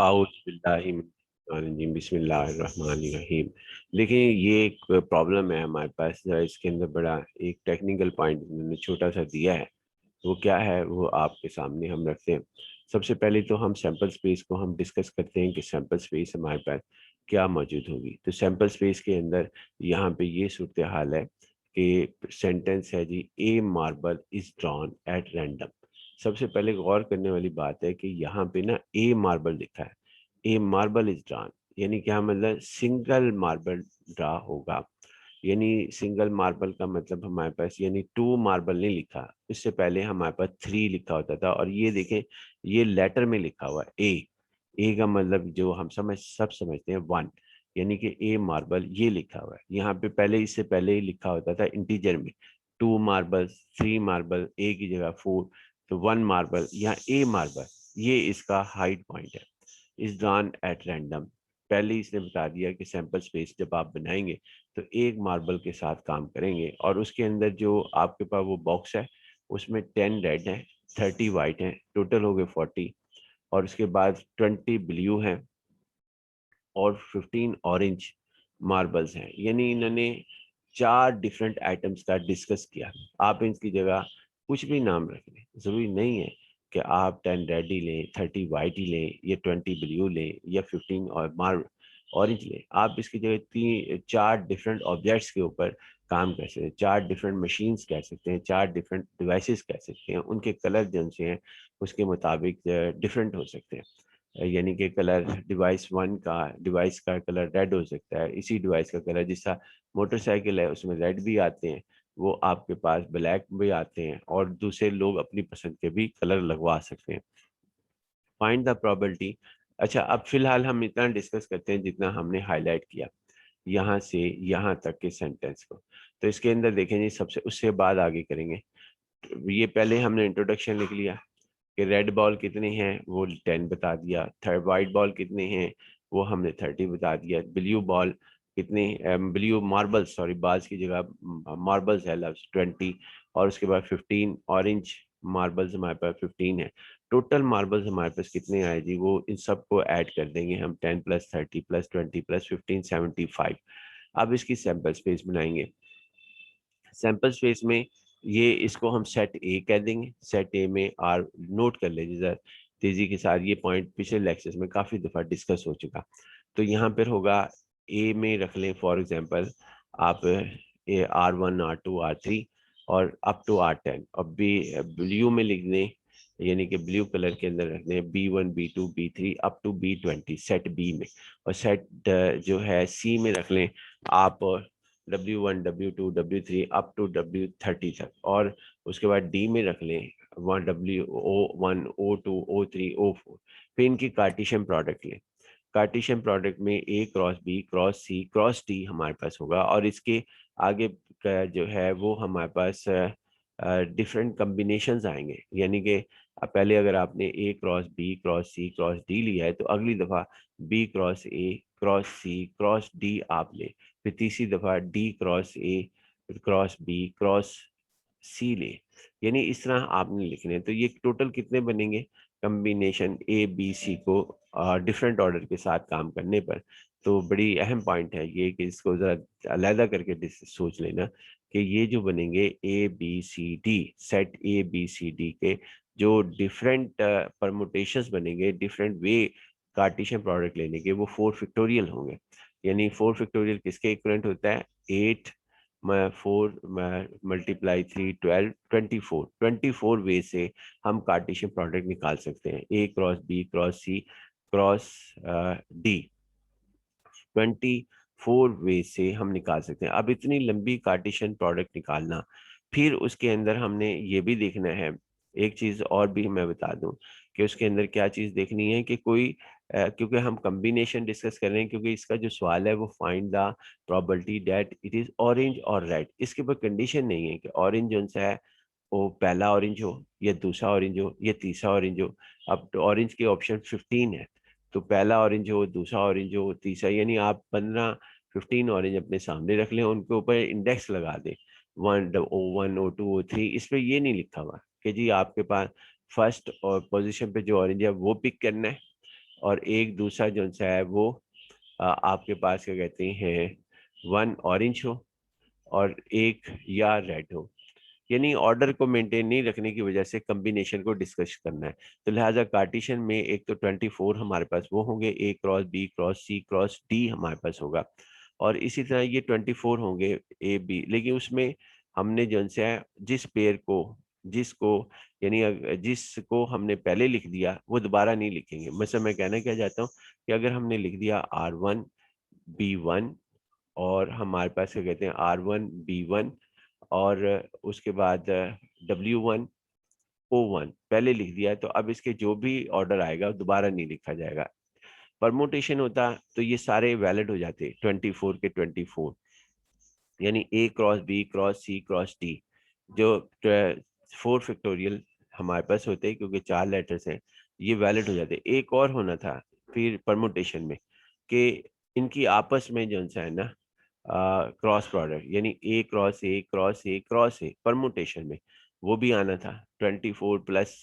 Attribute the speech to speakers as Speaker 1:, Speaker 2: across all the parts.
Speaker 1: आउज़ुबिल्लाहिमिनश्शैतानिर्रजीम बिस्मिल्लाहिर्रहमानिर्रहीम। देखिए ये एक प्रॉब्लम है हमारे पास, इसके अंदर बड़ा एक टेक्निकल पॉइंट इन्होंने छोटा सा दिया है। वो क्या है वो आपके सामने हम रखते हैं। सबसे पहले तो हम सैंपल स्पेस को हम डिस्कस करते हैं कि सैंपल स्पेस हमारे पास क्या मौजूद होगी। तो सैंपल स्पेस के अंदर यहाँ पे ये सूरत हाल है कि सेंटेंस है जी, a marble is drawn at random. सबसे पहले गौर करने वाली बात है कि यहाँ पे ना ए मार्बल लिखा है, ए मार्बल इज ड्रॉन, यानी क्या मतलब सिंगल मार्बल ड्रा होगा। यानी सिंगल मार्बल का मतलब हमारे पास यानी टू मार्बल नहीं लिखा, इससे पहले हमारे पास थ्री लिखा होता था। और ये देखें, ये लेटर में लिखा हुआ है ए। ए का मतलब जो हम सब समझते हैं वन, यानी कि ए मार्बल ये लिखा हुआ है यहाँ पे। पहले इससे पहले ही लिखा होता था इंटीजर में, टू मार्बल, थ्री मार्बल, ए की जगह फोर, तो वन मार्बल, यहाँ ए मार्बल, ये इसका हाइट पॉइंट है। इज ड्रॉन एट रैंडम, पहले ही इसने बता दिया कि सैंपल स्पेस जब आप बनाएंगे तो एक मार्बल के साथ काम करेंगे। और उसके अंदर जो आपके पास वो बॉक्स है उसमें 10 रेड है, 30 वाइट है, टोटल हो गए 40। और उसके बाद 20 ब्लू हैं और 15 ऑरेंज मार्बल्स हैं। यानी इन्होंने चार डिफरेंट आइटम्स का डिस्कस किया। आप इनकी जगह कुछ भी नाम रख लें, ज़रूरी नहीं है कि आप 10 रेड ही लें, 30 वाइट ही लें, या 20 ब्लू लें, या 15 और ऑरेंज लें। आप इसकी जगह तीन चार डिफरेंट ऑब्जेक्ट्स के ऊपर काम कर सकते हैं, चार डिफरेंट मशीन्स कह सकते हैं, चार डिफरेंट डिवाइसेस कह सकते हैं। उनके कलर जो से हैं उसके मुताबिक डिफरेंट हो सकते हैं। यानी कि कलर डिवाइस वन का, डिवाइस का कलर रेड हो सकता है, इसी डिवाइस का कलर जैसा मोटरसाइकिल है उसमें रेड भी आते हैं, वो आपके पास ब्लैक भी आते हैं, और दूसरे लोग अपनी पसंद के भी कलर लगवा सकते हैं। Find the probability. अच्छा, अब फिलहाल हम इतना डिस्कस करते हैं जितना हमने हाईलाइट किया यहाँ से यहाँ तक के सेंटेंस को। तो इसके अंदर देखें जी, सबसे उससे बाद आगे करेंगे। ये पहले हमने इंट्रोडक्शन लिख लिया कि रेड बॉल कितने हैं, वो 10 बता दिया। थर्ड वाइट बॉल कितने हैं, वो हमने 30 बता दिया। ब्लू बॉल कितने, ब्लू मार्बल, सॉरी बाल्स की जगह मार्बल्स है लफ्ज, 20। और उसके बाद 15 ऑरेंज मार्बल्स हमारे पास 15 है। टोटल मार्बल्स हमारे पास कितने आए जी, वो इन सबको ऐड कर देंगे हम, 10 प्लस 30 प्लस 20 प्लस 15, 75। अब इसकी सैंपल स्पेस बनाएंगे। सैंपल स्पेस में ये इसको हम सेट ए कह देंगे। सेट ए में आर नोट कर लीजिए जरा तेजी के साथ, ये पॉइंट पिछले लेक्चर्स में काफ़ी दफ़ा डिस्कस हो चुका। तो यहाँ पर होगा ए में रख लें फॉर एग्जांपल आप ए R1 R2 R3 और अप टू R10, और बी ब्लू में लिख दें, यानी कि ब्लू कलर के अंदर रख दें B1 B2 B3 up to B20 set B में। और सेट जो है सी में रख लें आप W1 W2 W3 up to W30 तक। और उसके बाद डी में रख लें WO1 O2 O3 O4। फिर इनकी कार्टेशियन प्रोडक्ट लें। कार्टेशियन प्रोडक्ट में ए cross B cross C cross D हमारे पास होगा, और इसके आगे का जो है वो हमारे पास डिफरेंट कम्बिनेशंस आएंगे। यानी कि पहले अगर आपने A cross B cross C cross D लिया है, तो अगली दफ़ा B cross A cross C cross D आप ले। फिर तीसरी दफ़ा D cross A cross B cross C ले। यानी इस तरह आपने लिखने हैं। तो ये टोटल कितने बनेंगे कम्बिनेशन ए बी सी को डिफरेंट ऑर्डर के साथ काम करने पर। तो बड़ी अहम पॉइंट है ये कि इसको ज़रा अलहदा करके सोच लेना कि ये जो बनेंगे A B C D, set A B C D के जो डिफरेंट परमुटेशंस बनेंगे, डिफरेंट वे कार्टेशियन प्रोडक्ट लेने के, वो 4 फैक्टोरियल होंगे। यानी 4 फैक्टोरियल किसके इक्वलेंट होता है, 8 4 मल्टीप्लाई 3 12 24। 24 वे से हम कार्टेशियन प्रोडक्ट निकाल सकते हैं, ए cross B cross C cross D. 24 वे से हम निकाल सकते हैं। अब इतनी लंबी कार्टेशियन प्रोडक्ट निकालना, फिर उसके अंदर हमने ये भी देखना है, एक चीज़ और भी मैं बता दूं कि उसके अंदर क्या चीज़ देखनी है कि कोई क्योंकि हम कम्बिनेशन डिस्कस कर रहे हैं, क्योंकि इसका जो सवाल है वो find the probability that it is orange और रेड। इसके ऊपर कंडीशन नहीं है कि ऑरेंज जो सा है वो पहला ऑरेंज हो, या दूसरा ऑरेंज हो, या तीसरा ऑरेंज हो। अब तो ऑरेंज के ऑप्शन 15 है, तो पहला ऑरेंज हो, दूसरा ऑरेंज हो, तीसरा, यानी आप 15 ऑरेंज अपने सामने रख लें, उनके ऊपर इंडेक्स लगा दें, O1 O2 O3। इस पर ये नहीं लिखा हुआ कि जी आपके पास फर्स्ट और पोजीशन पे जो ऑरेंज है वो पिक करना है, और एक दूसरा जो सा है वो आपके पास क्या कहते हैं 1 ऑरेंज हो और एक या रेड हो। यानी ऑर्डर को मेंटेन नहीं रखने की वजह से कम्बिनेशन को डिस्कस करना है। तो लिहाजा कार्टिशन में एक तो 24 हमारे पास वो होंगे, ए cross B cross C cross D हमारे पास होगा, और इसी तरह ये 24 होंगे ए बी। लेकिन उसमें हमने जो है जिस पेयर को जिसको यानी जिसको हमने पहले लिख दिया वो दोबारा नहीं लिखेंगे। मतलब मैं कहना क्या चाहता हूँ कि अगर हमने लिख दिया R1 B1 और हमारे पास क्या कहते हैं R1 B1 और उसके बाद W1 O1 पहले लिख दिया, तो अब इसके जो भी ऑर्डर आएगा दोबारा नहीं लिखा जाएगा। परमुटेशन होता तो ये सारे वैलिड हो जाते 24 के 24, यानी A cross B cross C cross D जो 4 फैक्टोरियल हमारे पास होते हैं क्योंकि 4 लेटर्स हैं, ये वैलिड हो जाते। एक और होना था फिर परमुटेशन में कि इनकी आपस में जो है ना क्रॉस प्रोडक्ट, यानी A cross A cross A cross A permutation में वो भी आना था। 24 प्लस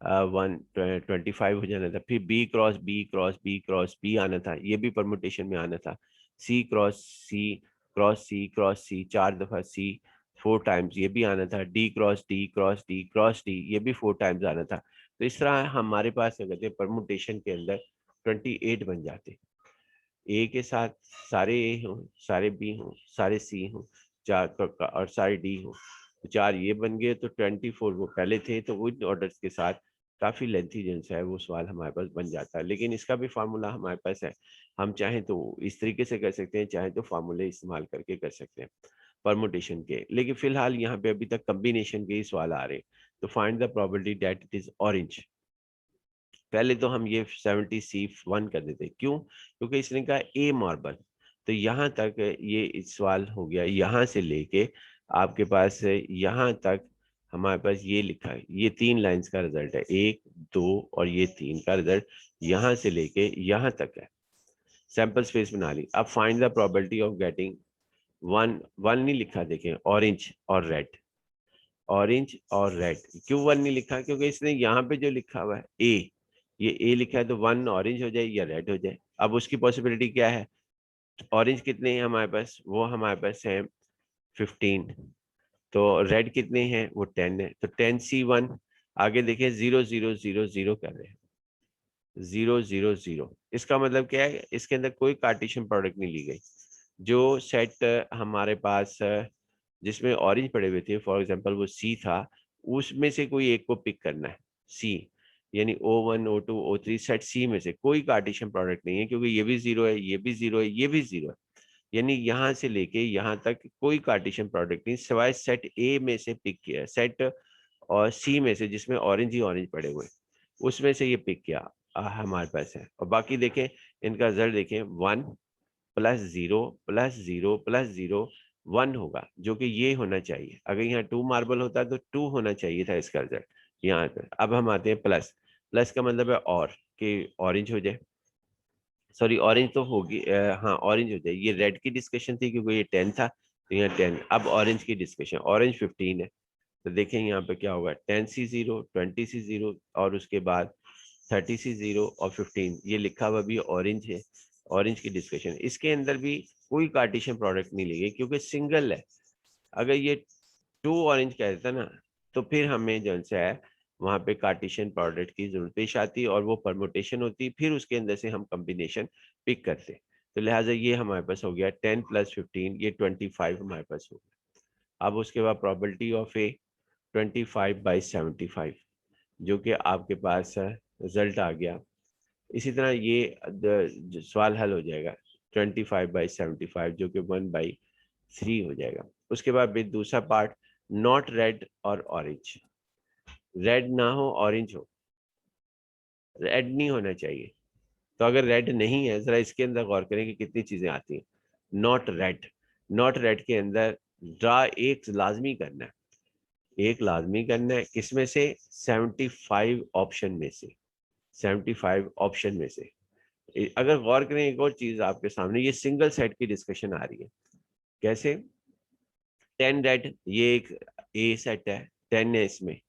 Speaker 1: 1 25 हो जाना था। फिर B cross B cross B cross B आना था, ये भी परमुटेशन में आना था। C cross C cross C cross C 4 दफा सी 4 टाइम्स, ये भी आना था। D cross D cross D cross D, ये भी 4 टाइम्स आना था। तो इस तरह हमारे पास क्या कहते हैं परमुटेशन के अंदर 28 बन जाते। ए के साथ सारे ए हों, सारे बी हों, सारे सी हों, और सारे डी हों, तो 4 ये बन गए। तो 24 वो पहले थे, तो उन ऑर्डर्स के साथ काफ़ी लेंथी जो है वो सवाल हमारे पास बन जाता है। लेकिन इसका भी फार्मूला हमारे पास है, हम चाहें तो इस तरीके से कर सकते हैं, चाहे तो फार्मूले इस्तेमाल करके कर सकते हैं परमुटेशन के। लेकिन फिलहाल यहाँ पे अभी तक कम्बिनेशन के ही सवाल आ रहे हैं। तो find the probability that it is orange. पहले तो हम ये 70C1 कर देते, क्यों? क्योंकि इसने कहा ए मार्बल। तो यहाँ तक ये सवाल हो गया, यहाँ से लेके आपके पास यहाँ तक हमारे पास ये लिखा है, ये 3 लाइंस का रिजल्ट है, 1 2 और ये 3 का रिजल्ट यहाँ से लेके यहाँ तक है। सैंपल स्पेस बना ली। अब find the probability of getting one one नहीं लिखा, देखें ऑरेंज और रेड, ऑरेंज और रेड। क्यों 1 नहीं लिखा? क्योंकि इसने यहाँ पे जो लिखा हुआ है ए, ये ए लिखा है, तो 1 ऑरेंज हो जाए या रेड हो जाए। अब उसकी पॉसिबिलिटी क्या है? ऑरेंज कितने हैं हमारे पास? वो हमारे पास है 15। तो रेड कितने हैं? वो 10 है। तो 10C1 आगे देखें 0 0 0 0 कर रहे हैं, 0 0 0। इसका मतलब क्या है? इसके अंदर कोई कार्टेशियन प्रोडक्ट नहीं ली गई। जो सेट हमारे पास जिसमें ऑरेंज पड़े हुए थे, फॉर एग्जांपल वो सी था, उसमें से कोई एक को पिक करना है। सी यानी O1 O2 O3 सेट सी में से कोई कार्टेशियन प्रोडक्ट नहीं है, क्योंकि ये भी 0 है, ये भी 0 है, ये भी 0 है। यानी यहाँ से लेके यहाँ तक कोई कार्टेशियन प्रोडक्ट नहीं, सिवाय सेट ए में से पिक किया, सेट और सी में से जिसमें ऑरेंज ही ऑरेंज पड़े हुए, उसमें से ये पिक किया हमारे पास है। और बाकी देखें इनका रिजल्ट देखें, 1 प्लस 0 प्लस 0 प्लस 0 1 होगा, जो कि ये होना चाहिए। अगर यहाँ 2 मार्बल होता तो 2 होना चाहिए था इसका रिजल्ट यहाँ पर। अब हम आते हैं प्लस। प्लस का मतलब है और कि ऑरेंज हो जाए, सॉरी ऑरेंज तो होगी, हाँ ऑरेंज हो जाए। ये रेड की डिस्कशन थी क्योंकि ये 10 था, तो यहाँ 10। अब ऑरेंज की डिस्कशन, ऑरेंज 15 है, तो देखें यहाँ पे क्या होगा, 10C0 20C0 और उसके बाद 30C0 और 15, ये लिखा हुआ भी ऑरेंज है। ऑरेंज की डिस्कशन, इसके अंदर भी कोई कार्टेशियन प्रोडक्ट नहीं ली गई क्योंकि सिंगल है। अगर ये 2 ऑरेंज कह देता ना, तो फिर हमें जो है वहाँ पे कार्टेशियन प्रोडक्ट की जरूरत पेश आती और वो परमुटेशन होती, फिर उसके अंदर से हम कॉम्बिनेशन पिक करते। तो लिहाजा ये हमारे पास हो गया 10 + 15, ये 25 हमारे पास हो गया। अब उसके बाद प्रोबेबिलिटी ऑफ ए 25/75, जो कि आपके पास रिजल्ट आ गया। इसी तरह ये सवाल हल हो जाएगा 25/75, जो कि 1/3 हो जाएगा। उसके बाद फिर दूसरा पार्ट, नॉट रेड और ऑरेंज। रेड ना हो ऑरेंज हो, रेड नहीं होना चाहिए। तो अगर रेड नहीं है, जरा इसके अंदर गौर करें कि कितनी चीजें आती हैं। नॉट रेड, नॉट रेड के अंदर ड्रा एक लाजमी करना है, एक लाजमी करना है, किसमें से? 75 ऑप्शन में से, 75 ऑप्शन में से। अगर गौर करें एक और चीज आपके सामने, ये सिंगल सेट की डिस्कशन आ रही है। कैसे? 10 रेड, ये एक ए सेट है, 10 है इसमें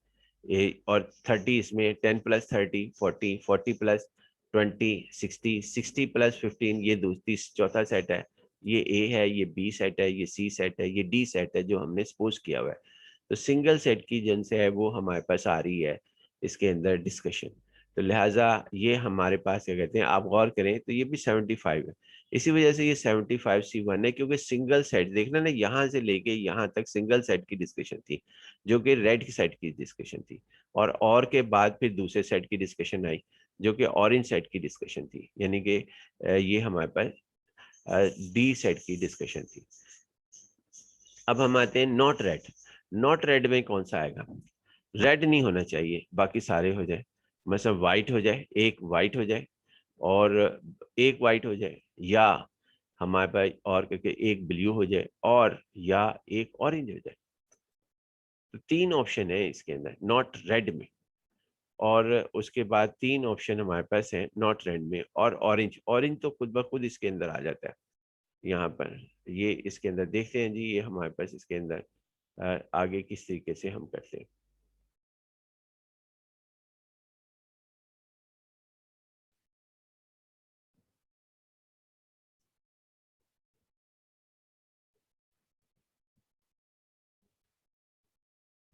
Speaker 1: ए, और 30 इसमें, 10 + 30 40, 40 + 20, 60, 60 + 15 ये दूसरी चौथा सेट है, ये ए है, ये बी सेट है, ये सी सेट है, ये डी सेट है जो हमने सपोज किया हुआ है। तो सिंगल सेट की जिनसे है वो हमारे पास आ रही है इसके अंदर डिस्कशन। तो लिहाजा ये हमारे पास क्या कहते हैं, आप गौर करें तो ये भी 75 है। इसी वजह से ये 75C1 है, क्योंकि सिंगल सेट देखना ना, यहाँ से लेके यहाँ तक सिंगल सेट की डिस्कशन थी जो कि रेड सेट की डिस्कशन थी, और के बाद फिर दूसरे सेट की डिस्कशन आई जो कि ऑरेंज सेट की डिस्कशन थी, यानी कि ये हमारे पास डी सेट की डिस्कशन थी। अब हम आते हैं नॉट रेड। नॉट रेड में कौन सा आएगा? रेड नहीं होना चाहिए, बाकी सारे हो जाए, मतलब वाइट हो जाए, एक वाइट हो जाए और एक वाइट हो जाए, या हमारे पास और करके एक ब्लू हो जाए, और या एक ऑरेंज हो जाए। तो 3 ऑप्शन है इसके अंदर नॉट रेड में, और उसके बाद 3 ऑप्शन हमारे पास है नॉट रेड में और ऑरेंज। ऑरेंज तो खुद ब खुद इसके अंदर आ जाता है यहाँ पर, ये इसके अंदर देखते हैं जी, ये हमारे पास इसके अंदर आगे किस तरीके से हम करते हैं।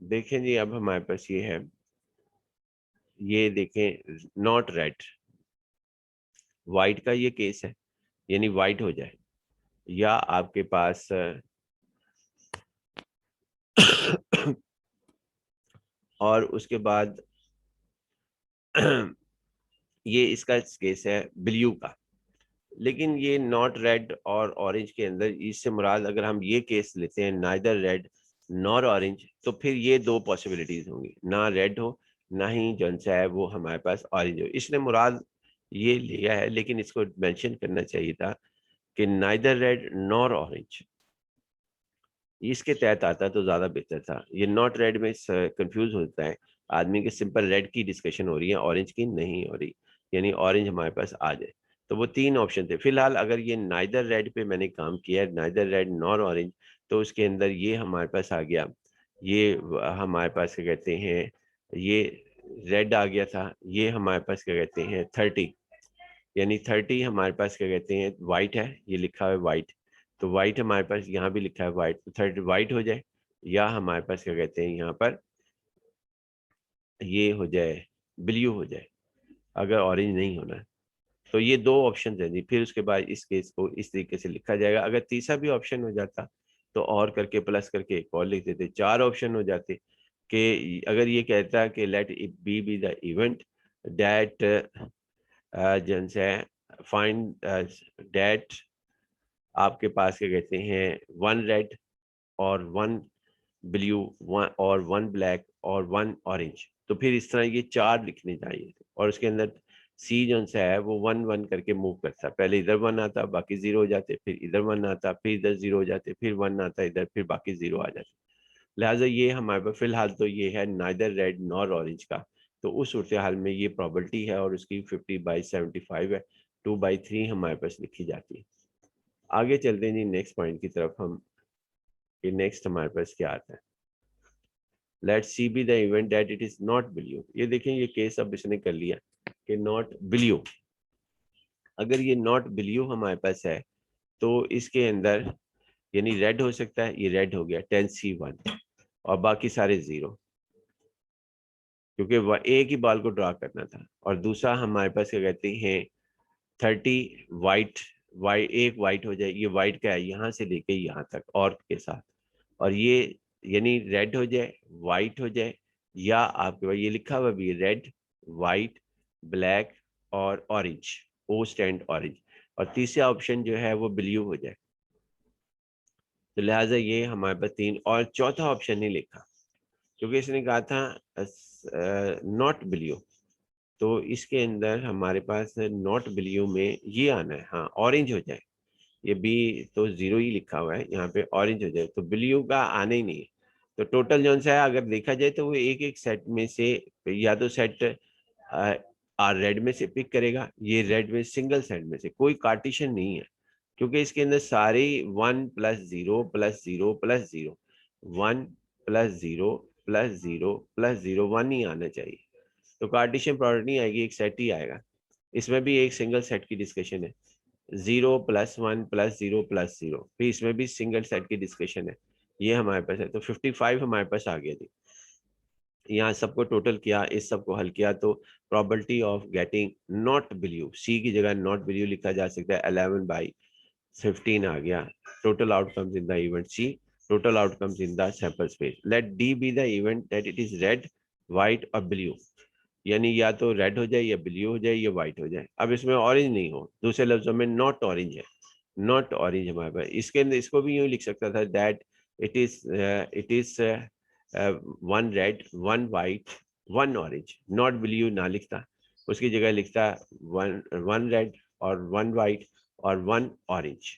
Speaker 1: देखें जी, अब हमारे पास ये है, ये देखें नॉट रेड, वाइट का ये केस है, यानी वाइट हो जाए, या आपके पास और उसके बाद ये इसका केस है ब्लू का। लेकिन ये नॉट रेड और ऑरेंज के अंदर इससे मुराद अगर हम ये केस लेते हैं नाइदर रेड नॉर ऑरेंज, तो फिर ये दो पॉसिबिलिटीज होंगी, ना रेड हो ना ही जो सा है वो हमारे पास ऑरेंज हो। इसने मुराद ये लिया है, लेकिन इसको मेंशन करना चाहिए था कि नाइदर रेड नॉर ऑरेंज, इसके तहत आता तो ज्यादा बेहतर था। ये नॉट रेड में कंफ्यूज होता है आदमी के, सिंपल रेड की डिस्कशन हो रही है, ऑरेंज की नहीं हो रही, यानी ऑरेंज हमारे पास आ जाए। तो वो 3 ऑप्शन थे। फिलहाल अगर ये नाइदर रेड पे मैंने काम किया है, नाइदर रेड नॉर ऑरेंज, तो उसके अंदर ये हमारे पास आ गया, ये हमारे पास क्या कहते हैं, ये रेड आ गया था, ये हमारे पास क्या कहते हैं 30, यानी 30 हमारे पास क्या कहते हैं वाइट है, ये लिखा हुआ है वाइट, तो वाइट हमारे पास यहाँ भी लिखा है वाइट, तो 30 वाइट हो जाए, या हमारे पास क्या कहते हैं यहाँ पर ये हो जाए ब्लू हो जाए, अगर ऑरेंज नहीं होना है। तो ये 2 ऑप्शन है जी। फिर उसके बाद इस केस को इस तरीके से लिखा जाएगा। अगर तीसरा भी ऑप्शन हो जाता तो और करके प्लस करके एक और लिख देते, 4 ऑप्शन हो जाते कि अगर ये कहता कि let it be the event that जन से फाइंड दैट, आपके पास क्या कहते हैं 1 रेड और 1 ब्लू और 1 ब्लैक और 1 ऑरेंज, तो फिर इस तरह ये 4 लिखने चाहिए थे। और उसके अंदर सी जो सा है वो 1 1 करके मूव करता, पहले इधर 1 आता बाकी 0 हो जाते, फिर इधर 1 आता फिर इधर 0 हो जाते, फिर 1 आता इधर फिर बाकी 0 आ जाते। लिहाजा ये हमारे पास फिलहाल तो ये है नाइदर रेड नॉर ऑरेंज का। तो उस सूरत हाल में ये प्रॉपर्टी है और उसकी 50/75 है, 2/3 हमारे पास लिखी जाती है। आगे चलते हैं जी नेक्स्ट पॉइंट की तरफ हम, कि नेक्स्ट हमारे पास क्या आता है। Let C be the event that it is not blue. ये देखें ये केस अब इसने कर लिया कि नॉट ब्लू। अगर ये नॉट ब्लू हमारे पास है तो इसके अंदर यानी रेड हो सकता है, ये रेड हो गया 10C1 और बाकी सारे 0, क्योंकि वह एक ही बॉल को ड्रा करना था। और दूसरा हमारे पास क्या कहते हैं 30 वाइट, एक वाइट हो जाए, ये वाइट का है यहाँ से लेके यहाँ तक और के साथ, और ये यानी रेड हो जाए वाइट हो जाए, या आपके पास ये लिखा हुआ भी रेड वाइट ब्लैक और ऑरेंज, ओ स्टैंड ऑरेंज, और तीसरा ऑप्शन जो है वो ब्लू हो जाए। तो लिहाजा ये हमारे पास 3, और चौथा ऑप्शन नहीं लिखा क्योंकि इसने कहा था नॉट ब्लू। तो इसके अंदर हमारे पास नॉट ब्लू में ये आना है, हाँ ऑरेंज हो जाए, ये बी तो 0 ही लिखा हुआ है यहाँ पे, ऑरेंज हो जाए, तो ब्लू का आना ही नहीं है। तो टोटल जो सा है अगर देखा जाए तो वो एक एक सेट में से या तो सेट रेड में से पिक करेगा, ये रेड में सिंगल सेट में से, कोई कार्टिशन नहीं है, क्योंकि इसके अंदर सारे 1 + 0 + 0 + 0, 1 + 0 + 0 + 0, 1 ही आना चाहिए। तो कार्टिशियन प्रोडक्ट नहीं आएगी, एक सेट ही आएगा। इसमें भी एक सिंगल सेट की डिस्कशन है, 0 + 1 + 0 + 0, फिर इसमें भी सिंगल सेट की डिस्कशन है, ये हमारे पास है। तो 55 हमारे पास आ गया थी। यहाँ सबको टोटल किया, इस सबको हल किया, तो probability of getting not blue, C की जगह नॉट बिलीव लिखा जा सकता है, 11/15 आ गया। Total outcomes in the event C, total outcomes in the sample space. Let D be the event that it is red, white और ब्लू, यानी या तो रेड हो जाए या ब्लू हो जाए या व्हाइट हो जाए। अब इसमें ऑरेंज नहीं हो, दूसरे लफ्जों में नॉट ऑरेंज है, नॉट ऑरेंज हमारे पास। इसके अंदर इसको भी यूँ लिख सकता था, that it is 1 red 1 white 1 orange, not blue ना लिखता, उसकी जगह लिखता 1 रेड और 1 वाइट और 1 ऑरेंज।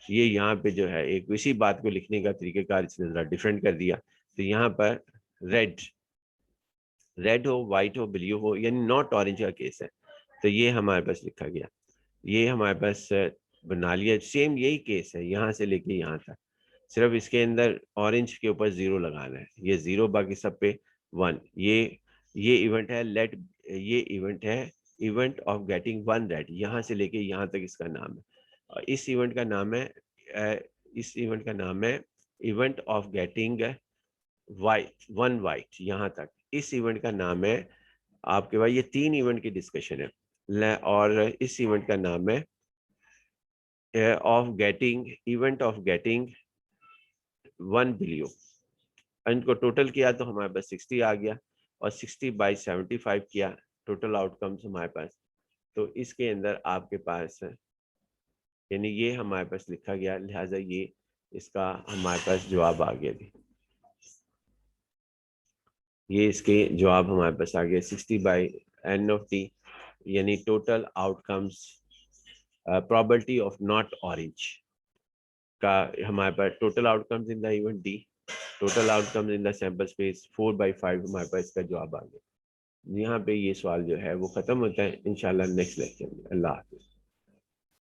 Speaker 1: ये यहाँ पे जो है एक इसी बात को लिखने का तरीकेकार इसने जरा डिफरेंट कर दिया। तो यहाँ पर रेड हो, वाइट हो, ब्लू हो, यानी नॉट ऑरेंज का केस है, तो ये हमारे पास लिखा गया। ये हमारे पास बना लिया। सेम यही केस है यहाँ से लेके यहाँ तक, सिर्फ इसके अंदर ऑरेंज के ऊपर 0 लगाना है, ये 0, बाकी सब पे 1। ये इवेंट है लेट, ये इवेंट है इवेंट ऑफ गेटिंग 1 रेड, यहाँ से लेके यहाँ तक इसका नाम है। और इस इवेंट का नाम है event of getting white 1 white, यहाँ तक इस इवेंट का नाम है आपके पास। ये 3 इवेंट की डिस्कशन है, और इस इवेंट का नाम है इवेंट ऑफ गेटिंग 1 बिलियन। इनको टोटल किया तो हमारे पास 60 आ गया, और 60/75 किया, टोटल आउटकम्स हमारे पास। तो इसके अंदर आपके पास यानी ये हमारे पास लिखा गया, लिहाजा ये इसका हमारे पास जवाब आ गया थी। ये इसके जवाब हमारे पास आ गया 60/n(t), यानी total outcomes probability of not orange का हमारे पास total outcomes in the event D, total outcomes in the sample space 4/5 हमारे पास इसका जवाब आ गया। यहाँ पे ये सवाल जो है वो खत्म होता है। इंशाल्लाह नेक्स्ट लेक्चर में। अल्लाह हाफिज़।